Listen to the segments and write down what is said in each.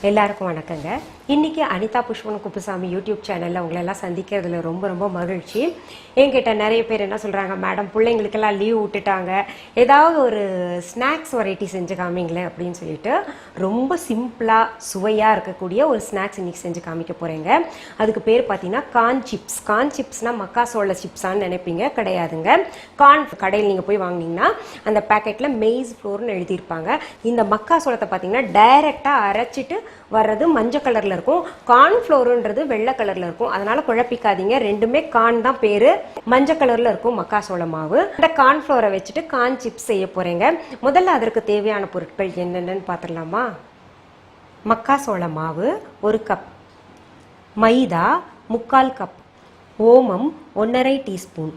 எல்லாருக்கும் வணக்கங்க. இன்னைக்கு அனிதா குப்புசாமி யூடியூப் சேனல்ல உங்களை எல்லாம் சந்திக்கிறதுல ரொம்ப ரொம்ப மகிழ்ச்சி. என்கிட்ட நிறைய பேர் என்ன சொல்றாங்க, மேடம் பிள்ளைங்களுக்கெல்லாம் லீவ் விட்டுட்டாங்க, ஏதாவது ஒரு ஸ்நாக்ஸ் வெரைட்டி செஞ்சு காமிங்களேன் அப்படின்னு சொல்லிட்டு ரொம்ப சிம்பிளா சுவையா இருக்கக்கூடிய ஒரு ஸ்நாக்ஸ் இன்னைக்கு செஞ்சு காமிக்க போறேங்க. அதுக்கு பேர் பார்த்தீங்கன்னா கார்ன் சிப்ஸ். கார்ன் சிப்ஸ்னா மக்காசோள சிப்ஸான்னு நினைப்பீங்க, கிடையாதுங்க. கார்ன் கடையில் நீங்க போய் வாங்கினீங்கன்னா அந்த பேக்கெட்ல மெய்ஸ் ஃப்ளோர்னு எழுதியிருப்பாங்க. இந்த மக்காசோளத்தை பார்த்தீங்கன்னா டைரக்டா அரைச்சிட்டு வர்றது மஞ்சள் கலர்ல இருக்கும், கார்ன்ஃப்ளோர்ன்றது வெள்ளை கலர்ல இருக்கும். அதனால குழப்பிக்காதீங்க, ரெண்டுமே கார்ன் தான் பேரு. மஞ்சள் கலர்ல இருக்கும் மக்காசோள மாவு. இந்த கார்ன்ஃப்ளோரை வச்சுட்டு கார்ன் சிப்ஸ் செய்ய போறேங்க. முதல்ல அதற்கு தேவையான பொருட்கள் என்னென்னு பார்த்துடலாமா? மக்காசோள மாவு 1 கப், மைதா 3/4 கப், ஓமம் 1/2 டீஸ்பூன்,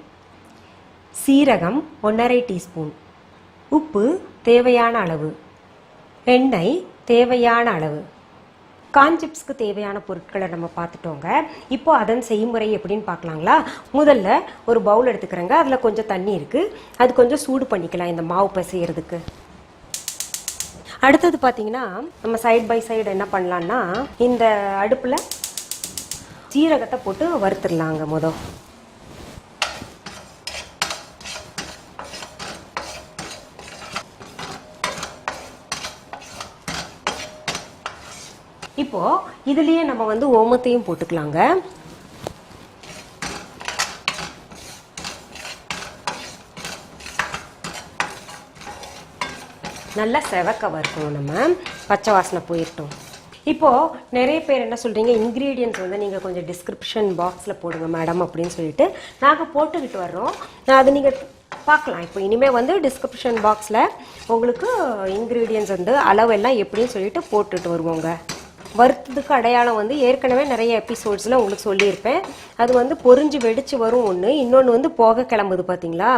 சீரகம் 1/2 டீஸ்பூன், உப்பு தேவையான அளவு, எண்ணெய் தேவையான அளவு. கார்ன் சிப்ஸ்க்கு தேவையான பொருட்களை நம்ம பார்த்துட்டோங்க. இப்போ அதன் செய்முறை எப்படின்னு பார்க்கலாங்களா? முதல்ல ஒரு பவுல் எடுத்துக்கிறேங்க. அதில் கொஞ்சம் தண்ணி இருக்குது, அது கொஞ்சம் சூடு பண்ணிக்கலாம் இந்த மாவு பிசையறதுக்கு. அடுத்தது பார்த்தீங்கன்னா நம்ம சைட் பை சைடு என்ன பண்ணலான்னா, இந்த அடுப்பில் சீரகத்தை போட்டு வறுத்துடலாங்க. முதல் இப்போ இதுலயே நம்ம வந்து ஓமத்தையும் போட்டுக்கலாங்க. நல்லா செவக்க வறுக்கணும், நம்ம பச்சை வாசனை போயிட்டோம். இப்போ நிறைய பேர் என்ன சொல்றீங்க, இன்கிரீடியன்ஸ் வந்து நீங்க கொஞ்சம் டிஸ்கிரிப்ஷன் பாக்ஸ்ல போடுங்க மேடம் அப்படின்னு சொல்லிட்டு நாங்க போட்டுக்கிட்டு வர்றோம். அது நீங்க பார்க்கலாம். இப்போ இனிமேல் வந்து டிஸ்கிரிப்ஷன் பாக்ஸில் உங்களுக்கு இன்க்ரீடியன்ஸ் வந்து அளவெல்லாம் எப்படின்னு சொல்லிட்டு போட்டுட்டு வருவோங்க. வறுத்ததுக்கு அடையாளம் வந்து ஏற்கனவே நிறைய எபிசோட்ஸில் உங்களுக்கு சொல்லியிருப்பேன். அது வந்து பொறிஞ்சு வெடிச்சு வரும் ஒன்று, இன்னொன்று வந்து புகை கிளம்புது பார்த்தீங்களா?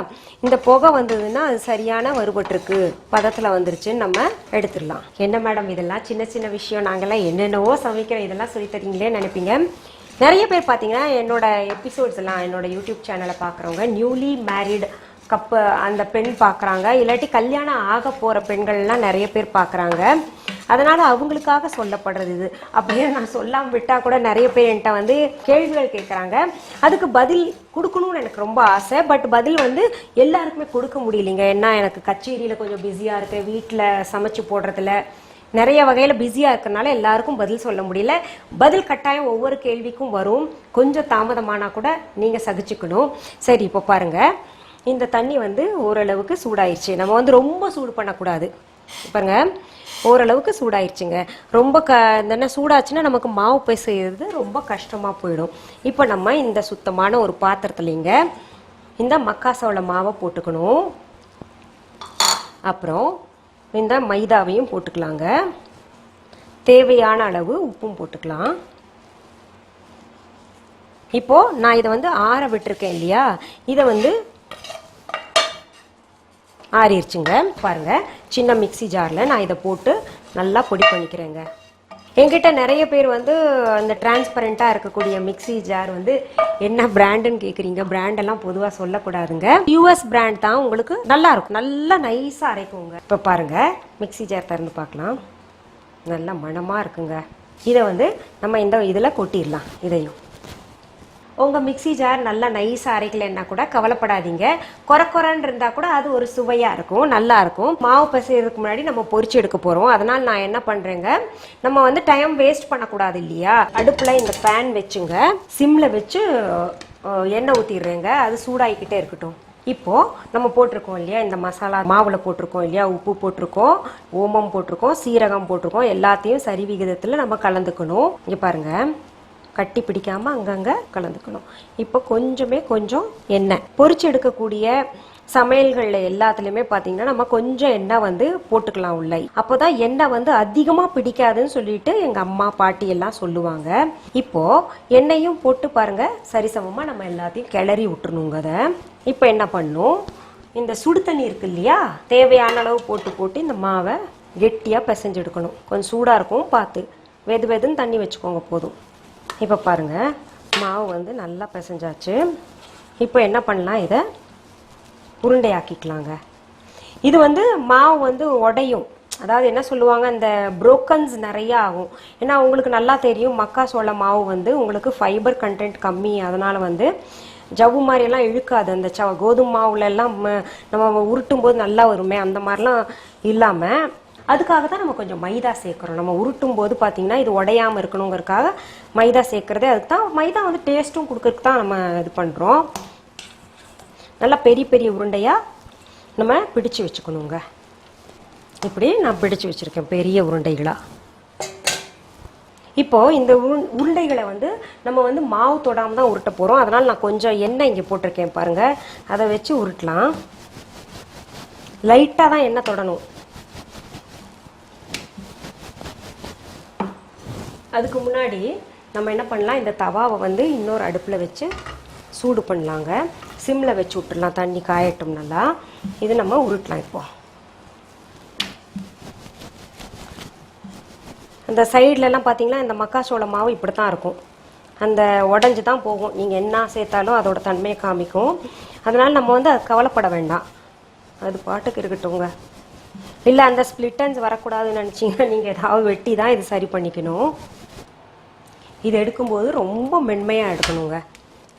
இந்த புகை வந்ததுன்னா அது சரியான வறுபட்டுருக்கு, பதத்தில் வந்துருச்சுன்னு நம்ம எடுத்துடலாம். என்ன மேடம் இதெல்லாம் சின்ன சின்ன விஷயம், நாங்கள்லாம் என்னென்னவோ சமைக்கிறோம், இதெல்லாம் சொல்லி தரீங்களேன்னு நினைப்பீங்க. நிறைய பேர் பார்த்தீங்கன்னா என்னோட எபிசோட்ஸ் எல்லாம் என்னோட யூடியூப் சேனலை பார்க்குறவங்க நியூலி மேரிட் கப்பு அந்த பெண் பார்க்குறாங்க, இல்லாட்டி கல்யாணம் ஆக போகிற பெண்கள்லாம் நிறைய பேர் பார்க்குறாங்க. அதனால் அவங்களுக்காக சொல்லப்படுறது இது. அப்படியே நான் சொல்லாமல் விட்டால் கூட நிறைய பேர் என்கிட்ட வந்து கேள்விகள் கேட்குறாங்க. அதுக்கு பதில் கொடுக்கணும்னு எனக்கு ரொம்ப ஆசை. பட் பதில் வந்து எல்லாருக்குமே கொடுக்க முடியலைங்க. ஏன்னா எனக்கு கச்சேரியில் கொஞ்சம் பிஸியாக இருக்கேன், வீட்டில் சமைச்சு போடுறதுல நிறைய வகையில் பிஸியாக இருக்கிறனால எல்லாருக்கும் பதில் சொல்ல முடியல. பதில் கட்டாயம் ஒவ்வொரு கேள்விக்கும் வரும், கொஞ்சம் தாமதமானால் கூட நீங்கள் சகிச்சுக்கணும். சரி, இப்போ பாருங்கள், இந்த தண்ணி வந்து ஓரளவுக்கு சூடாயிருச்சு. நம்ம வந்து ரொம்ப சூடு பண்ணக்கூடாது. பாருங்க, ஓரளவுக்கு சூடாயிருச்சுங்க. ரொம்ப என்ன சூடாச்சுன்னா நமக்கு மாவு பிசைறது ரொம்ப கஷ்டமாக போயிடும். இப்போ நம்ம இந்த சுத்தமான ஒரு பாத்திரத்துலேங்க இந்த மக்காசோள மாவை போட்டுக்கணும். அப்புறம் இந்த மைதாவையும் போட்டுக்கலாங்க. தேவையான அளவு உப்பும் போட்டுக்கலாம். இப்போ நான் இதை வந்து ஆற விட்டுருக்கேன் இல்லையா, இதை வந்து ஆறிடுச்சுங்க. பாருங்க, சின்ன மிக்சி ஜாரில் நான் இதை போட்டு நல்லா பொடி பண்ணிக்கிறேங்க. என்கிட்ட நிறைய பேர் வந்து அந்த டிரான்ஸ்பரண்டாக இருக்கக்கூடிய மிக்சி ஜார் வந்து என்ன பிராண்டுன்னு கேட்குறீங்க. பிராண்டெல்லாம் பொதுவாக சொல்லக்கூடாதுங்க, யூஎஸ் பிராண்ட் தான், உங்களுக்கு நல்லா இருக்கும், நல்லா நைஸாக அரைக்குங்க. இப்போ பாருங்க, மிக்சி ஜார் திறந்து பார்க்கலாம், நல்லா மணமாக இருக்குங்க. இதை வந்து நம்ம இந்த இதில் கொட்டிடலாம். இதையும் உங்கள் மிக்சி ஜார் நல்லா நைஸாக அரைக்கலைன்னா கூட கவலைப்படாதீங்க, கொரன்னு இருந்தால் கூட அது ஒரு சுவையாக இருக்கும், நல்லா இருக்கும். மாவு பிசைறதுக்கு முன்னாடி நம்ம பொரிச்சு எடுக்க போகிறோம். அதனால் நான் என்ன பண்ணுறேங்க, நம்ம வந்து டைம் வேஸ்ட் பண்ணக்கூடாது இல்லையா, அடுப்பில் இந்த பேன் வச்சுங்க, சிம்மில் வச்சு எண்ணெய் ஊற்றிடுறேங்க. அது சூடாகிக்கிட்டே இருக்கட்டும். இப்போது நம்ம போட்டிருக்கோம் இல்லையா, இந்த மசாலா மாவில் போட்டிருக்கோம் இல்லையா, உப்பு போட்டிருக்கோம், ஓமம் போட்டிருக்கோம், சீரகம் போட்டிருக்கோம், எல்லாத்தையும் சரி விகிதத்தில் நம்ம கலந்துக்கணும். இங்கே பாருங்கள், கட்டி பிடிக்காம அங்கங்கே கலந்துக்கணும். இப்போ கொஞ்சம் எண்ணெய் பொரிச்சு எடுக்கக்கூடிய சமையல்களில் எல்லாத்துலேயுமே பார்த்தீங்கன்னா நம்ம கொஞ்சம் எண்ணெய் வந்து போட்டுக்கலாம் உள்ள. அப்போ தான் எண்ணெய் வந்து அதிகமாக பிடிக்காதுன்னு சொல்லிட்டு எங்கள் அம்மா பாட்டி எல்லாம் சொல்லுவாங்க. இப்போது எண்ணெயும் போட்டு பாருங்கள், சரிசமமாக நம்ம எல்லாத்தையும் கிளறி விட்டுருணுங்க. அதை இப்போ என்ன பண்ணும், இந்த சுடு தண்ணி இருக்கு இல்லையா, தேவையான அளவு போட்டு இந்த மாவை கெட்டியாக பிசைஞ்சு எடுக்கணும். கொஞ்சம் சூடாக இருக்கும், பார்த்து வெதுன்னு தண்ணி வச்சுக்கோங்க, போதும். இப்போ பாருங்கள், மாவு வந்து நல்லா பிசைஞ்சாச்சு. இப்போ என்ன பண்ணலாம், இதை உருண்டையாக்கிக்கலாங்க. இது வந்து மாவு வந்து உடையும், அதாவது என்ன சொல்லுவாங்க, அந்த புரோக்கன்ஸ் நிறையா ஆகும். ஏன்னா உங்களுக்கு நல்லா தெரியும் மக்காசோள மாவு வந்து உங்களுக்கு ஃபைபர் கண்டென்ட் கம்மி, அதனால் வந்து ஜவ்வு மாதிரியெல்லாம் இழுக்காது. அந்த கோதுமை மாவுல எல்லாம் நம்ம உருட்டும் போது நல்லா வருமே, அந்த மாதிரிலாம் இல்லாமல் அதுக்காக தான் நம்ம கொஞ்சம் மைதா சேர்க்குறோம். நம்ம உருட்டும் போது பார்த்தீங்கன்னா இது உடையாமல் இருக்கணுங்கிறதுக்காக மைதா சேர்க்குறதே. அதுக்கு தான் மைதா வந்து டேஸ்ட்டும் கொடுக்கறதுக்கு தான் நம்ம இது பண்ணுறோம். நல்லா பெரிய பெரிய உருண்டையாக நம்ம பிடிச்சு வச்சுக்கணுங்க. இப்படி நான் பிடிச்சு வச்சுருக்கேன் பெரிய உருண்டைகளாக. இப்போது இந்த உருண்டைகளை வந்து நம்ம வந்து மாவு தொடாமல் தான் உருட்ட போகிறோம். அதனால் நான் கொஞ்சம் எண்ணெய் இங்கே போட்டிருக்கேன் பாருங்கள், அதை வச்சு உருட்டலாம். லைட்டாக தான் எண்ணெய் தொடணும். அதுக்கு முன்னாடி நம்ம என்ன பண்ணலாம், இந்த தவாவை வந்து இன்னொரு அடுப்பில் வச்சு சூடு பண்ணலாங்க. சிம்மில் வச்சு விட்டுடலாம், தண்ணி காயட்டும் நல்லா. இது நம்ம உருட்டலாம். இப்போது அந்த சைட்லலாம் பார்த்தீங்கன்னா இந்த மக்காச்சோள மாவு இப்படி தான் இருக்கும், அந்த உடஞ்சி தான் போகும். நீங்கள் என்ன சேர்த்தாலும் அதோட தன்மையை காமிக்கும். அதனால் நம்ம வந்து அது கவலைப்பட வேண்டாம், அது பாட்டுக்கு இருக்கட்டும்ங்க. இல்லை அந்த ஸ்ப்ளிட்டன்ஸ் வரக்கூடாதுன்னு நினச்சிங்கன்னா நீங்கள் ஏதாவது வெட்டி தான் இது சரி பண்ணிக்கணும். இது எடுக்கும்போது ரொம்ப மென்மையாக எடுக்கணுங்க.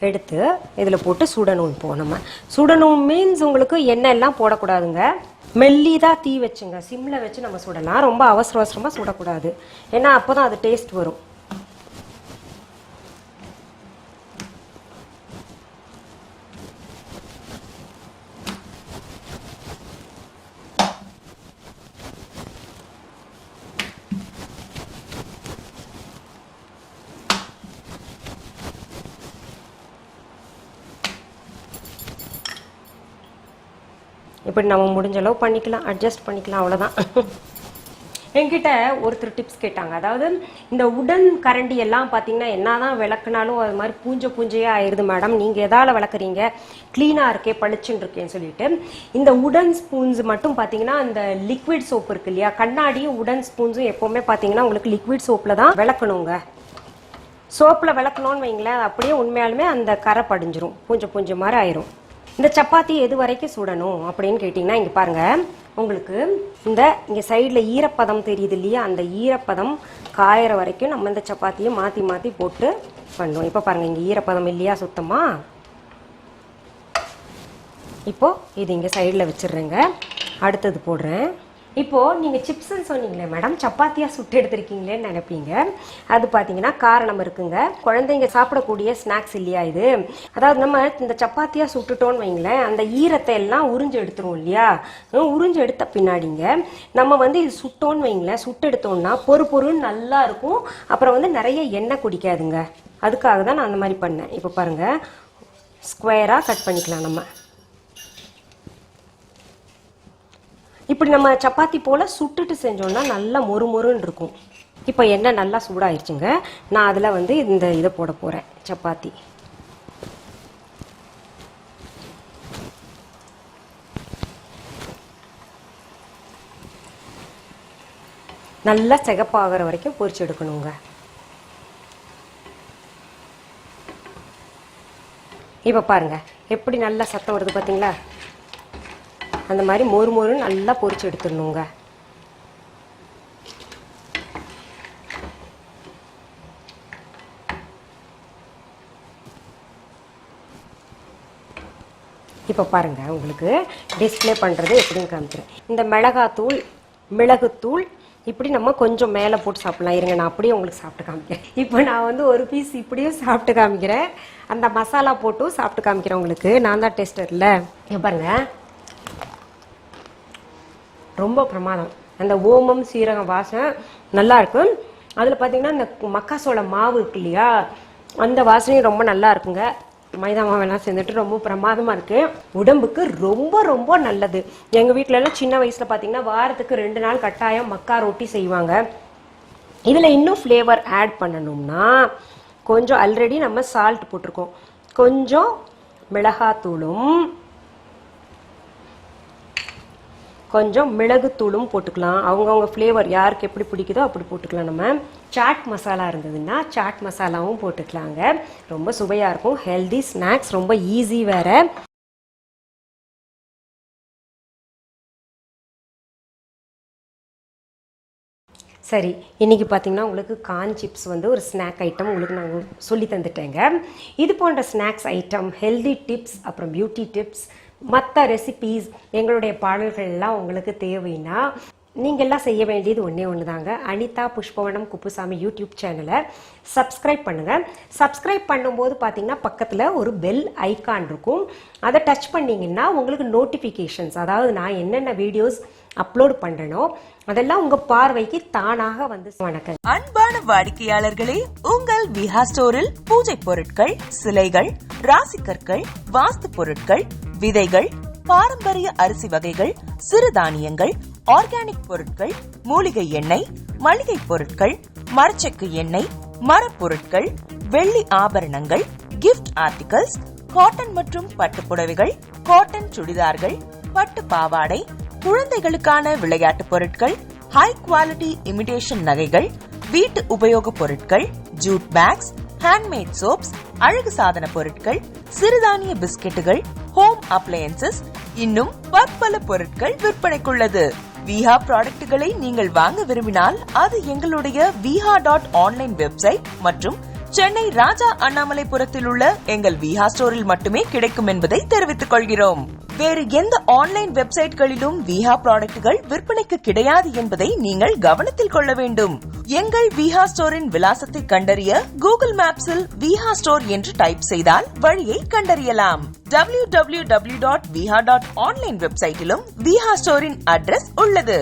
எடுத்து இதில் போட்டு சுடணும். இப்போது நம்ம சுடணும் மீன்ஸ் உங்களுக்கு எண்ணெய் எல்லாம் போடக்கூடாதுங்க. மெல்லிதாக தீ வச்சுங்க, சிம்மில் வச்சு நம்ம சுடலாம். ரொம்ப அவசர அவசரமாக சுடக்கூடாது, ஏன்னா அப்போ தான் அது டேஸ்ட் வரும். இப்படி நம்ம முடிஞ்ச அளவு பண்ணிக்கலாம், அட்ஜஸ்ட் பண்ணிக்கலாம், அவ்வளோதான். என்கிட்ட ஒருத்தர் டிப்ஸ் கேட்டாங்க. அதாவது இந்த உடன் கரண்டி எல்லாம் பார்த்தீங்கன்னா என்ன தான் விளக்குனாலும் அது மாதிரி பூஞ்சையே ஆயிடுது மேடம், நீங்கள் எதால் விளக்குறீங்க, க்ளீனாக இருக்கே பளிச்சுன்னு இருக்கேன்னு சொல்லிட்டு. இந்த உடன் ஸ்பூன்ஸ் மட்டும் பார்த்தீங்கன்னா இந்த லிக்விட் சோப் இருக்கு இல்லையா, கண்ணாடியும் உடன் ஸ்பூன்ஸும் எப்போவுமே பார்த்தீங்கன்னா உங்களுக்கு லிக்விட் சோப்பில் தான் விளக்கணுங்க. சோப்பில் விளக்கணும்னு வைங்களேன், அப்படியே உண்மையாலுமே அந்த கரை படிஞ்சிரும், பூஞ்சை மாதிரி ஆயிரும். இந்த சப்பாத்தி எது வரைக்கும் சுடணும் அப்படின்னு கேட்டிங்கன்னா, இங்கே பாருங்கள், உங்களுக்கு இந்த இங்கே சைடில் ஈரப்பதம் தெரியுது இல்லையா, அந்த ஈரப்பதம் காயிற வரைக்கும் நம்ம இந்த சப்பாத்தியை மாற்றி மாற்றி போட்டு பண்ணுவோம். இப்போ பாருங்கள், இங்கே ஈரப்பதம் இல்லையா சுத்தமாக. இப்போது இது இங்கே சைடில் வச்சிடுறேங்க. அடுத்தது போடுறேன். இப்போது நீங்கள் சிப்ஸ்ன்னு சொன்னீங்களே மேடம், சப்பாத்தியாக சுட்டு எடுத்துருக்கீங்களேன்னு நினைப்பீங்க. அது பார்த்தீங்கன்னா காரணம் இருக்குங்க. குழந்தைங்க சாப்பிடக்கூடிய ஸ்நாக்ஸ் இல்லையா இது. அதாவது நம்ம இந்த சப்பாத்தியாக சுட்டுட்டோன்னு வைங்களேன், அந்த ஈரத்தை எல்லாம் உறிஞ்சு எடுத்துரும் இல்லையா. உறிஞ்சு எடுத்த பின்னாடிங்க நம்ம வந்து இது சுட்டோன்னு வைங்களேன், சுட்டு எடுத்தோம்னா பொறுன்னு நல்லா இருக்கும். அப்புறம் வந்து நிறைய எண்ணெய் குடிக்காதுங்க. அதுக்காக தான் நான் அந்த மாதிரி பண்ணேன். இப்போ பாருங்கள், ஸ்கொயராக கட் பண்ணிக்கலாம். நம்ம இப்படி நம்ம சப்பாத்தி போல் சுட்டுட்டு செஞ்சோம்னா நல்லா மொறுன்னு இருக்கும். இப்போ எண்ணெய் நல்லா சூடாயிருச்சுங்க. நான் அதில் வந்து இந்த இதை போட போகிறேன், சப்பாத்தி. நல்லா சிகப்பாகிற வரைக்கும் பொரிச்சு எடுக்கணுங்க. இப்போ பாருங்கள் எப்படி நல்லா சத்தம் வருது பார்த்தீங்களா. அந்த மாதிரி மொறுன்னு நல்லா பொரிச்சு எடுத்துடணுங்க. இப்போ பாருங்கள், உங்களுக்கு டிஸ்பிளே பண்ணுறது எப்படின்னு காமிக்கிறேன். இந்த மிளகுத்தூள் இப்படி நம்ம கொஞ்சம் மேலே போட்டு சாப்பிட்லாம். இருங்க, நான் அப்படியே உங்களுக்கு சாப்பிட்டு காமிக்கிறேன். இப்போ நான் வந்து ஒரு பீஸ் இப்படியும் சாப்பிட்டு காமிக்கிறேன், அந்த மசாலா போட்டும் சாப்பிட்டு காமிக்கிறேன் உங்களுக்கு. நான் தான் டேஸ்டர்ல. இங்கே பாருங்கள், ரொம்ப பிரமாதம். அந்த ஓமம் சீரகம் வாசனை நல்லா இருக்கும். அதில் பார்த்தீங்கன்னா இந்த மக்காசோள மாவு இருக்கு இல்லையா, அந்த வாசனையும் ரொம்ப நல்லா இருக்குங்க. மைதா மாவெல்லாம் சேர்ந்துட்டு ரொம்ப பிரமாதமாக இருக்குது. உடம்புக்கு ரொம்ப நல்லது. எங்கள் வீட்டிலலாம் சின்ன வயசில் பார்த்தீங்கன்னா வாரத்துக்கு 2 நாள் கட்டாயம் மக்கா ரொட்டி செய்வாங்க. இதில் இன்னும் ஃப்ளேவர் ஆட் பண்ணணும்னா கொஞ்சம் ஆல்ரெடி நம்ம சால்ட் போட்டிருக்கோம், கொஞ்சம் மிளகாத்தூளும் கொஞ்சம் மிளகுத்தூளும் போட்டுக்கலாம். அவங்கவுங்க ஃப்ளேவர் யாருக்கு எப்படி பிடிக்குதோ அப்படி போட்டுக்கலாம். நம்ம சாட் மசாலா இருந்ததுன்னா சாட் மசாலாவும் போட்டுக்கலாங்க. ரொம்ப சுவையாக இருக்கும். ஹெல்தி ஸ்நாக்ஸ், ரொம்ப ஈஸி வேறு. சரி, இன்னைக்கு பார்த்தீங்கன்னா உங்களுக்கு கார்ன் சிப்ஸ் வந்து ஒரு ஸ்நாக் ஐட்டம் உங்களுக்கு நாங்கள் சொல்லி தந்துட்டேங்க. இது போன்ற ஸ்நாக்ஸ் ஐட்டம், ஹெல்தி டிப்ஸ், அப்புறம் பியூட்டி டிப்ஸ், மற்ற ரெசிபீஸ், எங்களுடைய பாடல்கள்லாம் உங்களுக்கு தேவைன்னா நீங்கள்லாம் செய்ய வேண்டியது ஒன்று தாங்க. அனிதா புஷ்பவனம் குப்புசாமி யூடியூப் சேனலை சப்ஸ்கிரைப் பண்ணுங்கள். சப்ஸ்கிரைப் பண்ணும்போது பார்த்தீங்கன்னா பக்கத்தில் ஒரு பெல் ஐக்கான் இருக்கும். அதை டச் பண்ணிங்கன்னா உங்களுக்கு நோட்டிஃபிகேஷன்ஸ், அதாவது நான் என்னென்ன வீடியோஸ் அப்லோட் பண்ணுறேனோ அதெல்லாம் உங்க பார்வைக்கு தானாக வந்து. வணக்கம் அன்பான வாடிக்கையாளர்களே, உங்கள் விஹா ஸ்டோரில் பூஜை பொருட்கள், சிலைகள், ராசிக்கற்கள், வாஸ்து பொருட்கள், விதைகள், பாரம்பரிய அரிசி வகைகள், சிறுதானியங்கள், ஆர்கானிக் பொருட்கள், மூலிகை எண்ணெய், மளிகை பொருட்கள், மரச்செக்கு எண்ணெய், மரப்பொருட்கள், வெள்ளி ஆபரணங்கள், கிஃப்ட் ஆர்டிகல்ஸ், காட்டன் மற்றும் பட்டு புடவைகள், காட்டன் சுடிதார்கள், பட்டு பாவாடை, குழந்தைகளுக்கான விளையாட்டு பொருட்கள், ஹை குவாலிட்டி இமிடேஷன் நகைகள், வீட்டு உபயோக பொருட்கள், ஜூட் பேக்ஸ், ஹேண்ட்மேட் சோப்ஸ், அழகு சாதன பொருட்கள், சிறுதானிய பிஸ்கெட்டுகள், ஹோம் அப்ளையன்சஸ், இன்னும் பற்பல பொருட்கள் விற்பனைக்குள்ளது. விஹா ப்ராடக்ட்களை நீங்கள் வாங்க விரும்பினால் அது எங்களுடைய viha.online வெப்சைட் மற்றும் சென்னை ராஜா அண்ணாமலைபுரத்தில் உள்ள எங்கள் விஹா ஸ்டோரில் மட்டுமே கிடைக்கும் என்பதை தெரிவித்துக் கொள்கிறோம். வேறு எந்த ஆன்லைன் வெப்சைட்களிலும் விஹா ப்ராடக்ட்கள் விற்பனைக்கு கிடையாது என்பதை நீங்கள் கவனத்தில் கொள்ள வேண்டும். எங்கள் விஹா ஸ்டோரின் விலாசத்தை கண்டறிய கூகுள் மேப்ஸில் விஹா ஸ்டோர் என்று டைப் செய்தால் வழியை கண்டறியலாம். www.viha.online வெப்சைட்டிலும் விஹா ஸ்டோரின் அட்ரஸ் உள்ளது.